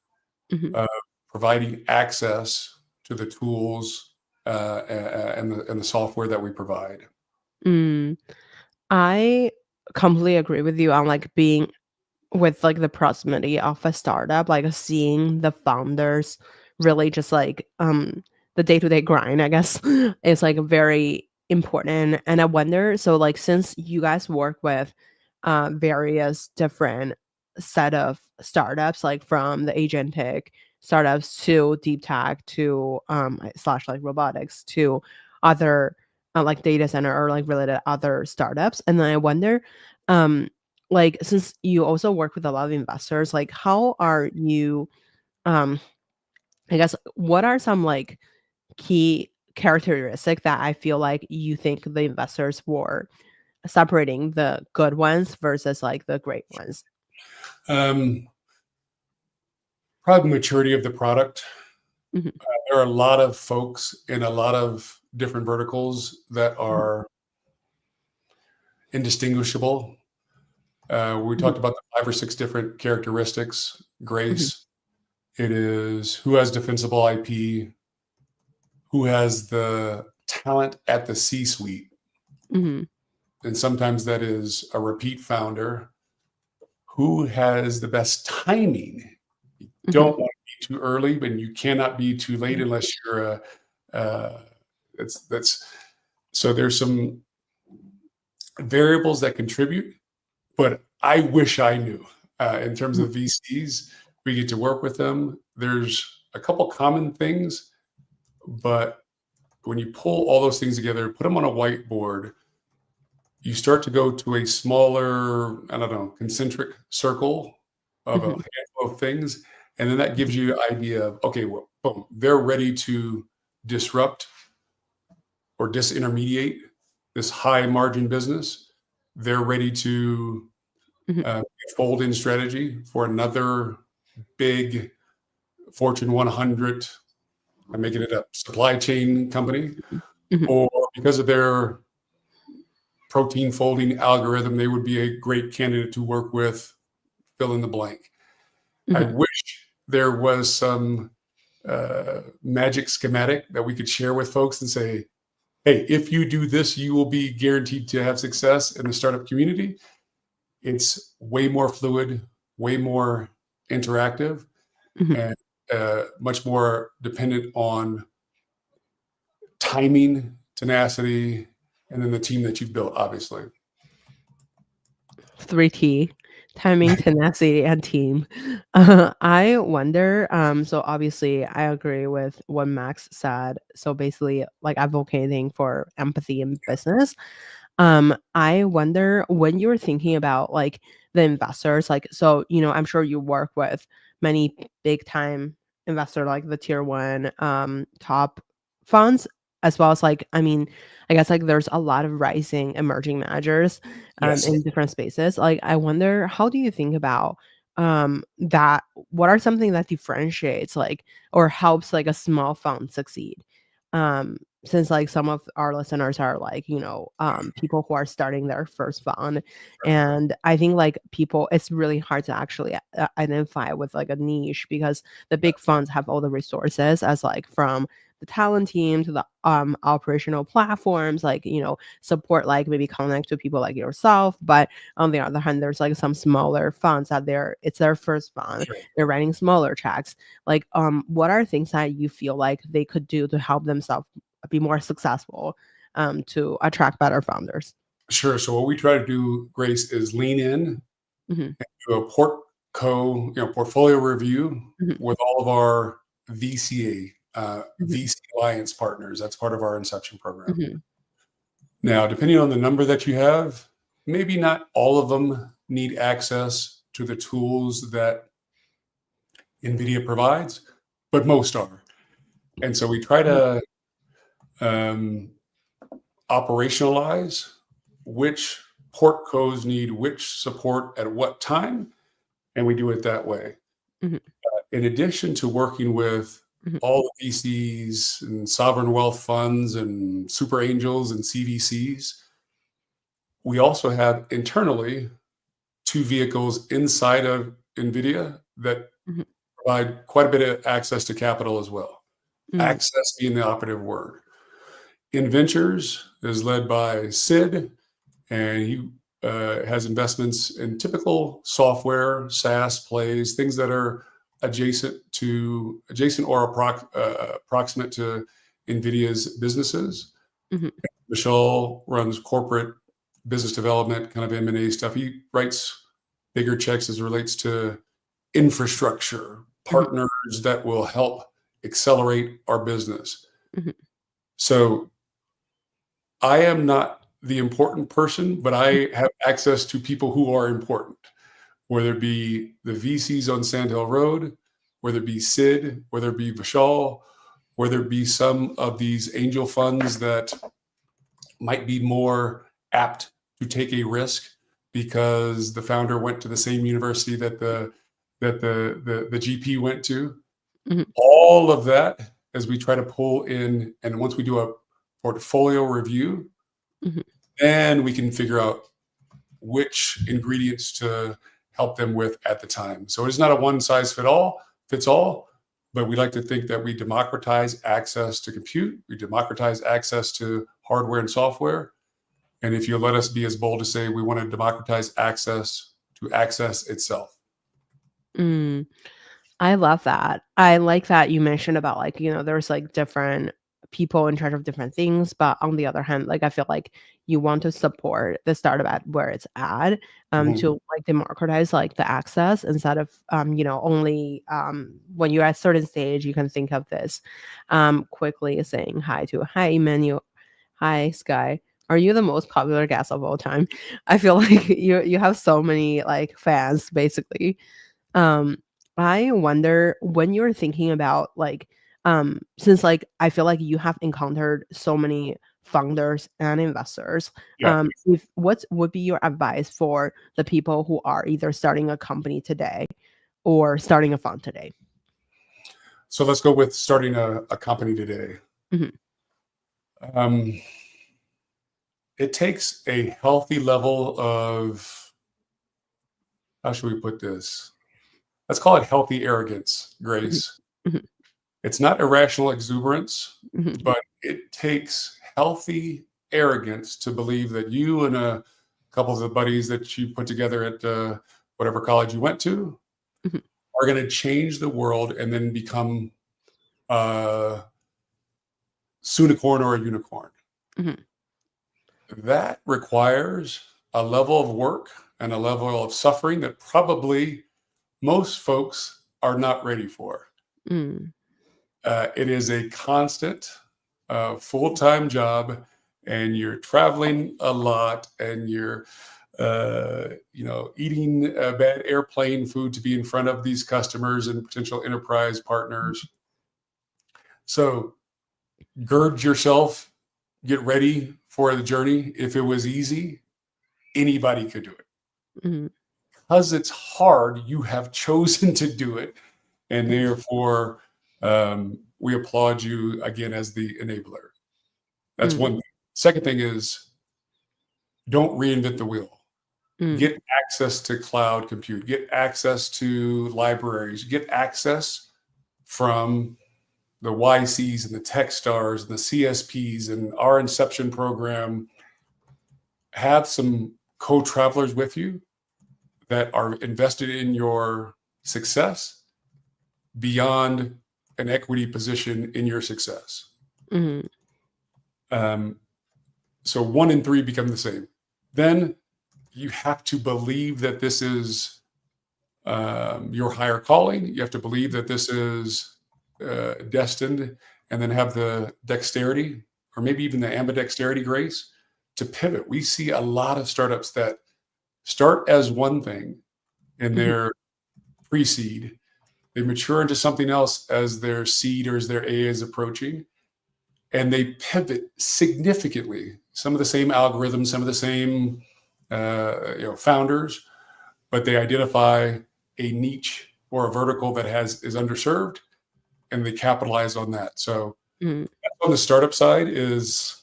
Mhm. providing access to the tools and the software that we provide. Mm. I completely agree with you on like being with like the proximity of a startup, like seeing the founders really just like the day-to-day grind, I guess, is like very important. And I wonder, so like since you guys work with various different set of startups, like from the agentic startups to deep tech to slash like robotics to other like data center or like related other startups, and then I wonder um like since you also work with a lot of investors, like how are you um I guess what are some like key characteristic that I feel like you think the investors were separating the good ones versus like the great ones? Um, Probably maturity of the product. Mhm, There are a lot of folks in a lot of different verticals that mhm, are indistinguishable. We mhm, talked about the 5 or 6 different characteristics. mhm, Grace. It is who has defensible IP, who has the talent at the C-suite, mhm, and sometimes that is a repeat founder, who has the best timing. You mhm, don't want to be too early, but you cannot be too late mhm, unless you're a that's so there's some variables that contribute, but I wish I knew. In terms mhm, of VCs, we get to work with them. There's a couple common things, but when you pull all those things together, put them on a whiteboard, you start to go to a smaller, I don't know, concentric circle of a mhm, handful of things. And then that gives mhm, you an idea of, okay, well, boom, they're ready to disrupt or disintermediate this high margin business. They're ready to mhm, fold in strategy for another big Fortune 100, I'm making it up, supply chain company, mhm, or because of their protein folding algorithm, they would be a great candidate to work with, fill in the blank. I mhm, wish there was some magic schematic that we could share with folks and say, hey, if you do this, you will be guaranteed to have success in the startup community. It's way more fluid, way more interactive, mhm. and much more dependent on timing, tenacity, and then the team that you've built, obviously. 3T, timing, tenacity, and team. I wonder, so obviously I agree with what Max said. So basically, like advocating for empathy in business. I wonder when you were thinking about like the investors, like so, I'm sure you work with many big time investor like the tier one top funds, as well as like I mean, I guess like there's a lot of rising emerging managers Yes. in different spaces. Like I wonder how do you think about that what are something that differentiates like or helps like a small fund succeed? Since like some of our listeners are like people who are starting their first fund, and I think like people it's really hard to actually identify with like a niche because the big funds have all the resources as like from the talent team to the operational platforms, like support, like maybe connect to people like yourself. But on the other hand, there's like some smaller funds that it's their first fund, Sure. they're writing smaller checks. Like what are things that you feel like they could do to help themselves be more successful, to attract better founders? Sure. So what we try to do, Grace, is lean in, Mhm, do a portfolio review mhm, with all of our VCA, mhm, VC Alliance partners. That's part of our inception program. mhm, Now, depending on the number that you have, maybe not all of them need access to the tools that NVIDIA provides, but most are. And so we try mhm, to um, operationalize which portcos need which support at what time, and we do it that way. mhm, In addition to working with mhm, all the VCs and sovereign wealth funds and super angels and CVCs, we also have internally 2 vehicles inside of NVIDIA that mhm, provide quite a bit of access to capital as well. Mm, Access being the operative word. In Ventures is led by Sid, and he has investments in typical software, SaaS plays, things that are adjacent or approximate to Nvidia's businesses. mhm, Michelle runs corporate business development, kind of M&A stuff. He writes bigger checks as it relates to infrastructure, mhm, partners that will help accelerate our business. mhm, So I am not the important person, but I have access to people who are important, whether it be the VCs on Sand Hill Road, whether it be Sid, whether it be Vishal, whether it be some of these angel funds that might be more apt to take a risk because the founder went to the same university that the GP went to. mhm, All of that as we try to pull in, and once we do a portfolio review, mhm. then we can figure out which ingredients to help them with at the time. So it's not a one size fits all, but we like to think that we democratize access to compute, we democratize access to hardware and software. And if you let us be as bold to say we want to democratize access to access itself. Mm. I love that. I like that you mentioned about like, there's like different people in charge of different things, but on the other hand, like I feel like you want to support the startup at where it's at, Mhm. to like democratize like the access instead of only when you're at a certain stage you can think of this quickly saying hi to hi menu, hi Sky. Are you the most popular guest of all time? I feel like you have so many like fans basically. Um, I wonder when you're thinking about like, since like I feel like you have encountered so many founders and investors, Yeah. if what would be your advice for the people who are either starting a company today or starting a fund today? So let's go with starting a company today. Mhm, Um, it takes a healthy level of, how should we put this? Let's call it healthy arrogance, mhm, Grace. mhm, It's not irrational exuberance, mhm, but it takes healthy arrogance to believe that you and a couple of the buddies that you put together at whatever college you went to mhm, are going to change the world and then become a unicorn or a unicorn. mhm, That requires a level of work and a level of suffering that probably most folks are not ready for. mm, It is a constant, full-time job, and you're traveling a lot, and you're, eating bad airplane food to be in front of these customers and potential enterprise partners. So gird yourself, get ready for the journey. If it was easy, anybody could do it. mhm, Because it's hard, you have chosen to do it, and therefore we applaud you again as the enabler. That's mm, one thing. Second thing is, don't reinvent the wheel. mm, Get access to cloud compute, get access to libraries, get access from the YCs and the Techstars and the CSPs and our inception program. Have some co-travelers with you that are invested in your success beyond an equity position in your success. mhm, Um, so 1 and 3 become the same. Then you have to believe that this is your higher calling. You have to believe that this is destined, and then have the dexterity, or maybe even the ambidexterity, Grace, to pivot. We see a lot of startups that start as one thing in mhm, their pre-seed. They mature into something else as their seed or as their A is approaching, and they pivot significantly. Some of the same algorithms, some of the same founders, but they identify a niche or a vertical that is underserved, and they capitalize on that. So mm, on the startup side is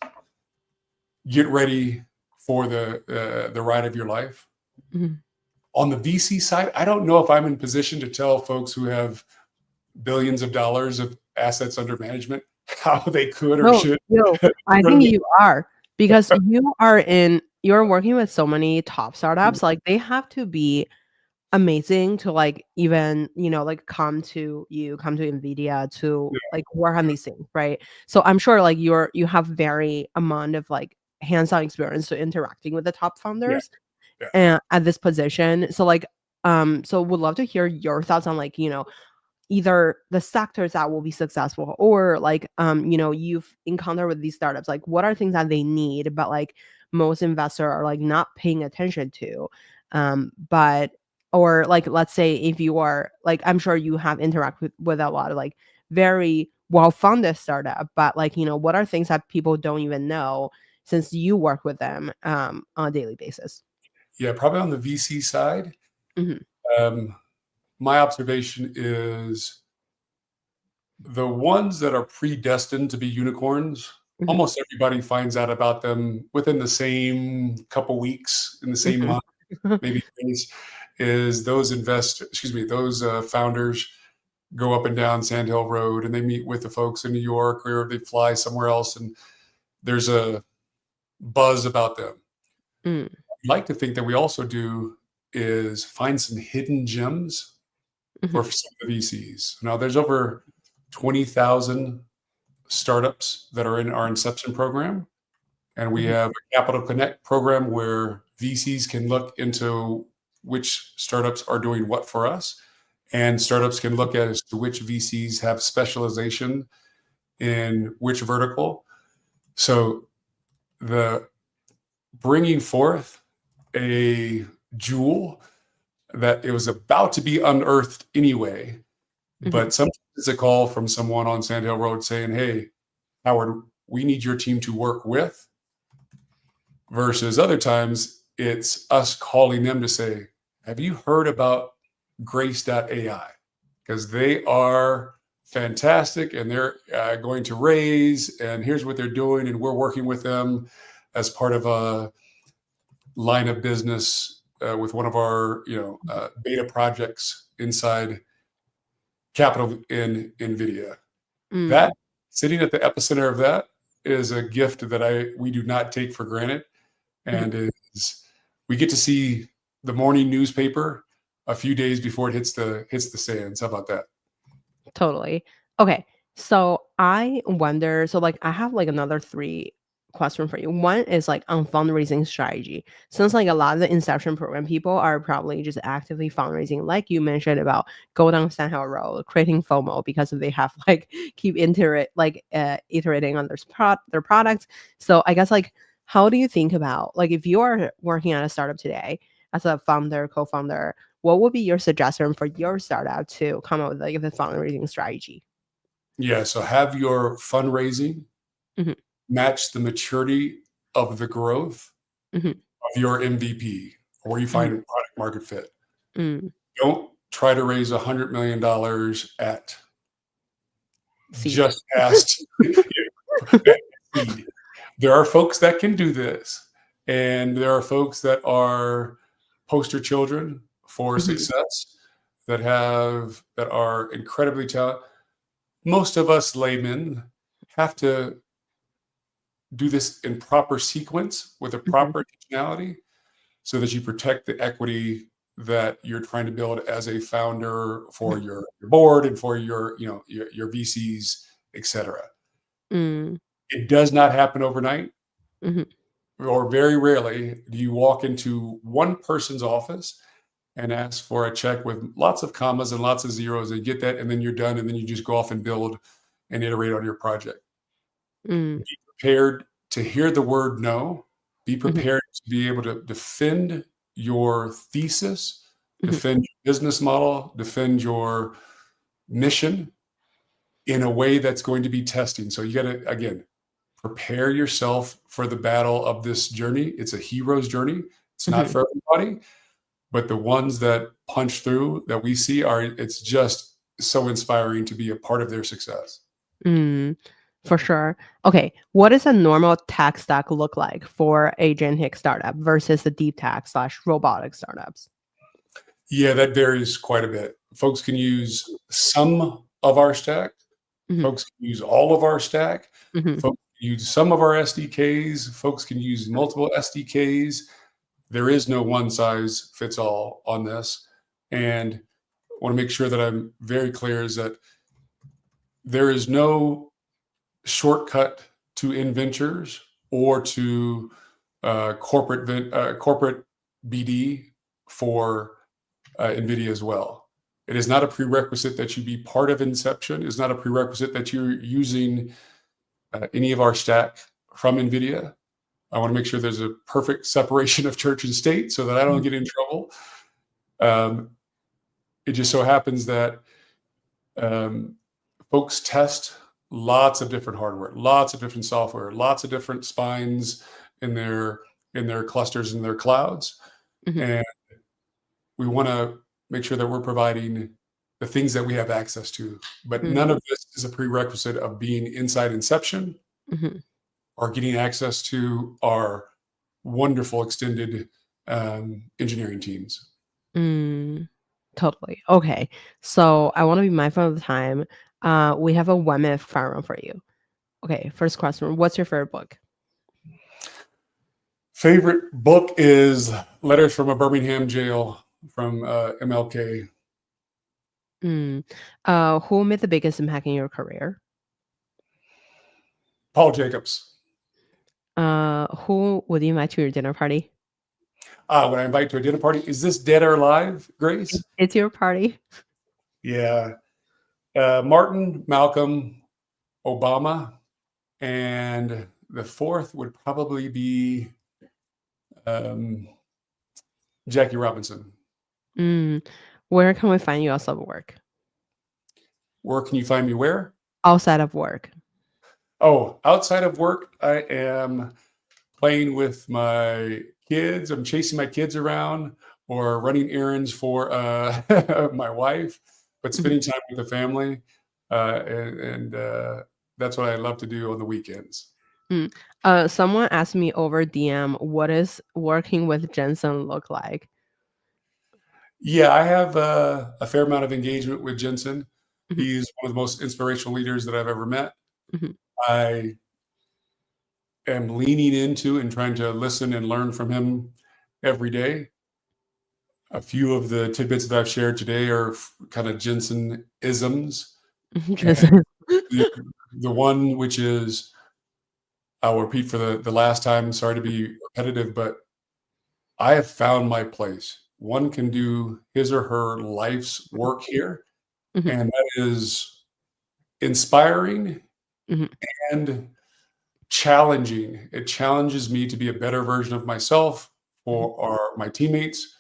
get ready for the ride of your life. mhm, On the VC side, I don't know if I'm in position to tell folks who have billions of dollars of assets under management, how they could or No, should no, I run think the you are because you're working with so many top startups, like, they have to be amazing to, like, even, like, come to Nvidia to, like, work on these things, right? So I'm sure, like, you have very amount of, like, hands-on experience to interacting with the top yeah, founders yeah, and at this position. So, like, so would love to hear your thoughts on, like, either the sectors that will be successful or like you've encountered with these startups, like what are things that they need but like most investors are like not paying attention to, but or like let's say if you are like I'm sure you have interacted with a lot of like very well funded startup, but like what are things that people don't even know since you work with them on a daily basis. yeah. Probably on the VC side, Hmm. um, my observation is the ones that are predestined to be unicorns, Hmm. almost everybody finds out about them within the same couple weeks, in the same Hmm. month, maybe days, is those founders go up and down Sand Hill Road and they meet with the folks in New York or they fly somewhere else and there's a buzz about them. Mm. I'd like to think that we also do is find some hidden gems for Mhm. some of the VCs. Now there's over 20,000 startups that are in our inception program. And we Mhm. have a Capital Connect program where VCs can look into which startups are doing what for us. And startups can look at as to which VCs have specialization in which vertical. So the bringing forth a jewel that it was about to be unearthed anyway, Mhm. but sometimes it's a call from someone on Sand Hill Road saying, "Hey, Howard, we need your team to work with," versus other times it's us calling them to say, "Have you heard about Grace.ai? Because they are fantastic and they're going to raise, and here's what they're doing, and we're working with them as part of a line of business with one of our beta projects inside Capital in Nvidia." Mm. That sitting at the epicenter of that is a gift that we do not take for granted, Mhm. and is we get to see the morning newspaper a few days before it hits the sands. How about that? Totally. Okay. So I wonder, so like I have like another three question for you. One is like on fundraising strategy. Since like a lot of the inception program people are probably just actively fundraising, like you mentioned about go down Sand Hill Road, creating FOMO because they have like keep iterating on their products. So I guess like how do you think about like if you are working at a startup today as a founder, co-founder, what would be your suggestion for your startup to come up with like the fundraising strategy? Yeah. So have your fundraising Mhm. match the maturity of the growth Mhm. of your MVP, or where you Mhm. find product market fit. Mm. Don't try to raise $100 million at Seed. just past seed. There are folks that can do this, and there are folks that are poster children for Mhm. success that are incredibly talented. Most of us laymen have to do this in proper sequence with a Mhm. proper intentionality so that you protect the equity that you're trying to build as a founder for Mhm. your board and for your VCs, etc. Mm. It does not happen overnight, Mhm. or very rarely do you walk into one person's office and ask for a check with lots of commas and lots of zeros and get that, and then you're done, and then you just go off and build and iterate on your project. Mm. Be prepared to hear the word no. Be Mhm. prepared to be able to defend your thesis, Mhm. defend your business model, defend your mission in a way that's going to be testing. So you got to, again, prepare yourself for the battle of this journey. It's a hero's journey. It's not Mhm. for everybody, but the ones that punch through that we see it's just so inspiring to be a part of their success. Mm. For sure. Okay, what does a normal tech stack look like for agentic startup versus the deep tech slash robotic startups? Yeah, that varies quite a bit. Folks can use some of our stack. Mhm. Folks can use all of our stack. Mhm. Folks can use some of our SDKs. Folks can use multiple SDKs. There is no one size fits all on this. And I want to make sure that I'm very clear is that there is no shortcut to InVentures or to corporate BD for Nvidia as well. It is not a prerequisite that you be part of Inception. It's not a prerequisite that you're using any of our stack from Nvidia. I want to make sure there's a perfect separation of church and state so that I don't get in trouble. It just so happens that folks test lots of different hardware, lots of different software, lots of different spines in their clusters and their clouds. Mhm. And we want to make sure that we're providing the things that we have access to. But Mm. none of this is a prerequisite of being inside Inception Mhm. or getting access to our wonderful extended engineering teams. Mm. Totally. Okay. So I want to be mindful of the time. We have a 1 minute fire round for you. Okay. First question. What's your favorite book? Favorite book is Letters from a Birmingham Jail from MLK. Mm. Who made the biggest impact in your career? Paul Jacobs. Who would you invite to your dinner party? When I invite to a dinner party, is this dead or alive, Grace? It's your party. Yeah. Martin, Malcolm, Obama, and the fourth would probably be Jackie Robinson. Mm. Where can we find you outside of work? Where can you find me where? Outside of work. Oh, outside of work, I am playing with my kids. I'm chasing my kids around or running errands for my wife, but spending time with the family. And that's what I love to do on the weekends. Mm. Someone asked me over DM, what does working with Jensen look like? Yeah, I have a fair amount of engagement with Jensen. Mhm. He's one of the most inspirational leaders that I've ever met. Mhm. I am leaning into and trying to listen and learn from him every day. A few of the tidbits that I've shared today are kind of Jensen isms. And Jensen. the, the one which is, I'll repeat for the last time, sorry to be repetitive, but I have found my place. One can do his or her life's work here, Mhm. and that is inspiring Mhm. and challenging. It challenges me to be a better version of myself Mhm. for my teammates,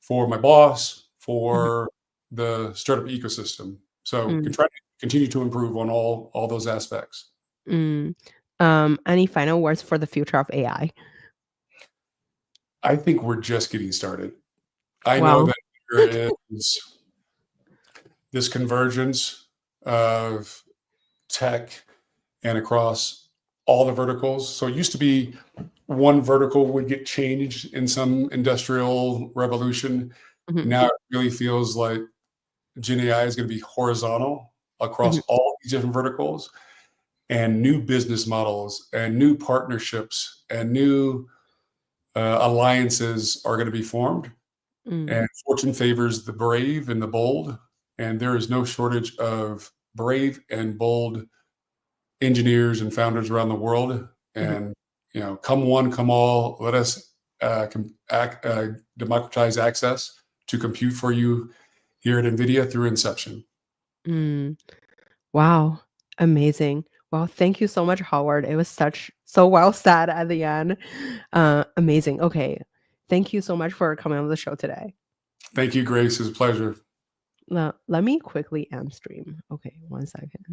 for my boss, Mhm. for the startup ecosystem. So can Mm. try to continue to improve on all those aspects. Mm. Any final words for the future of AI? I think we're just getting started. I know Wow. that there is this convergence of tech and across all the verticals. So it used to be one vertical would get changed in some industrial revolution. Mhm. Now it really feels like Gen AI is going to be horizontal across Mhm. all these different verticals, and new business models and new partnerships and new alliances are going to be formed. Mm. And fortune favors the brave and the bold. And there is no shortage of brave and bold engineers and founders around the world. Mhm. And come one, come all. Let us democratize access to compute for you here at Nvidia through Inception. Mm. Wow. Amazing. Well, thank you so much, Howard. It was so well said at the end. Amazing. Okay. Thank you so much for coming on the show today. Thank you, Grace. It's a pleasure. Let me quickly end stream. Okay, 1 second.